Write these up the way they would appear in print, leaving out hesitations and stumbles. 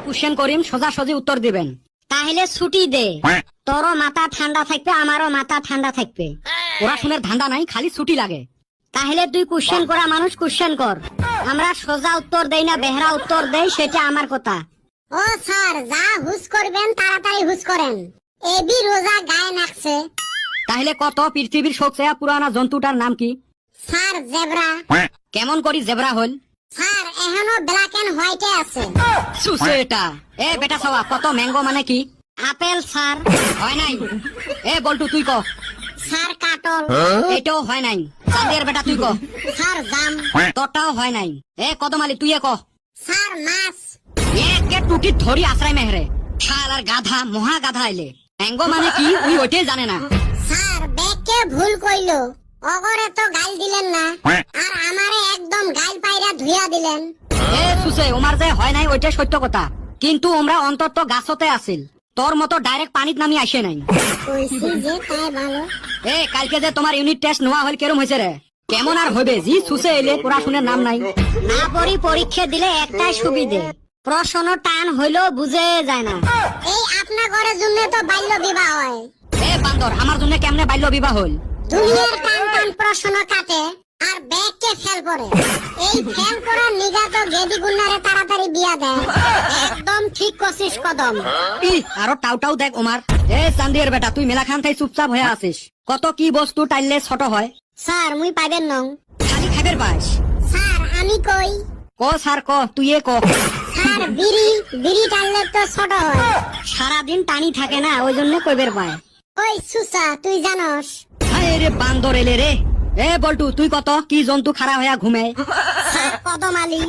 Question করিম, সোজা সোজি উত্তর দিবেন। তাহলে ছুটি দে, তোরও মাথা ঠান্ডা থাকবে, আমারও মাথা ঠান্ডা থাকবে। পড়াশোনার ধান্দা নাই, খালি ছুটি লাগে। তাহলে তুই কোশ্চেন করা মানুষ, কোশ্চেন কর। আমরা সোজা উত্তর দেই না বেহরা উত্তর দেই, সেটা আমার কথা। ও স্যার, যা হুস করবেন তাড়াতাড়ি হুস করেন, এবি রোজা গায়ে নাকছে। তাহলে কত পৃথিবীর সবচেয়ে পুরানা জন্তুটার নাম কি? Sir zebra. কেমন করি জেব্রা হল? স্যার এখনো ব্ল্যাক এন্ড হোয়াইটে আছে। সুসে এটা। এ বেটা সবা, কত ম্যাঙ্গো মানে কি? Apple sir. হয় নাই। এ বল্টু তুই ক। স্যার কাটল। এটাও হয় নাই। চাঁদের বেটা তুই ক। স্যার জাম। তোরটাও হয় নাই। এ কদমালি তুই ক। স্যার মাছ। একে টুটি ধরি আশ্রয় মেহরে। শালার গাধা, মহা গাধা এলে। ম্যাঙ্গো মানে কি উনি ওইটাই জানে না। স্যার ব্যাগকে ভুল কইলো, অগরে তো গাল দিলেন না, আর আমারে একদম গাল পাইরা ধুইয়া দিলেন। এ সুসে, ওমার যে হয় নাই ওইটাই সত্য কথা, কিন্তু আমরা অন্তত গাছতে আছিল, তোর মতো ডাইরেক্ট পানিত নামি আসে নাই। কইছি যে তাই ভালো। এ কালকে যে তোমার ইউনিট টেস্ট নেওয়া হল, কেরম হয়েছে রে? কেমন আর হবে, জি সুসে এলে পড়াশোনার নাম নাই। না পড়ি পরীক্ষা দিলে একটাই সুবিধে, প্রশ্ন টান হইলেও বুঝে যায় না। এই আপনা ঘরের জন্য তো বাল্য বিবাহ হয়। এ বান্দর, আমার জন্য কেমনে বাল্য বিবাহ হল? দুনিয়ার টান টান প্রশ্ন কাটে আর ব্যাগকে ফেল করে। এই ফেল করার নিগা তো গেদি গুন্নারে তাড়াতাড়ি বিয়া দেয়। একদম ঠিক কছিস কদম। ই আরো টাউটাও দেখ ওমার। এ চান্দিয়ার বেটা, তুই মেলা খান থাই চুপচাপ হয়ে আছিস। কত কি বস্তু টাইলে ছোট হয়। স্যার মুই পাইবেন নং। খালি খাইবের পাস। স্যার আমি কই। ক স্যার ক, তুই ক। স্যার বিড়ি, বিড়ি টানলে তো ছোট হয়। সারাদিন টানি থাকে না, ওই জন্য কইবের পায়। ওই সুসা, তুই জানস? আরে রে বান্দর এলে রে। এ বল্টু তুই কত কি জন্তু খাড়া হইয়া ঘুমে? স্যার কদম আলী।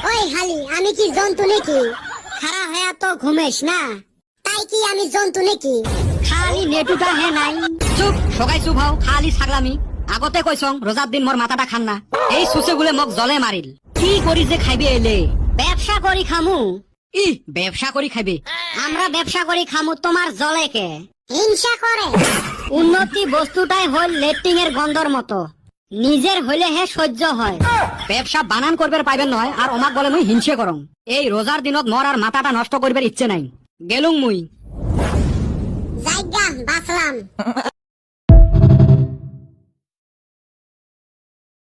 ওই হালি, আমি কি জন্তু নাকি? খাড়া হয়ে তো ঘুমেস না, তাই কি আমি জন্তু নাকি? খালি নেটুটা হে নাই। চুপ, সবাই চুপ হও, খালি ছাগলামি। আগতে কইছং রোজার দিন মোর মাথাটা খান না। এই সুসে গুলে মোক জলে মারিল। কি করি যে খাইবে এলে? ব্যবসা করি খামু। ই ব্যবসা করি খাইবে? আমরা ব্যবসা করি খামু, তোমার জলে কে হিংসা করে? উন্নতি বস্তুটাই হল লেট্রিং এর গন্ধর মতো, নিজের হইলে হে সহ্য হয়। ব্যবসা বানান করবে পাইবেন নয়, আর ওমাক বলে মুই হিংসে করং। এই রোজার দিনত মোর আর মাথাটা নষ্ট করবার ইচ্ছে নাই। গেলুং মুই। জায়গা বাঁচলাম।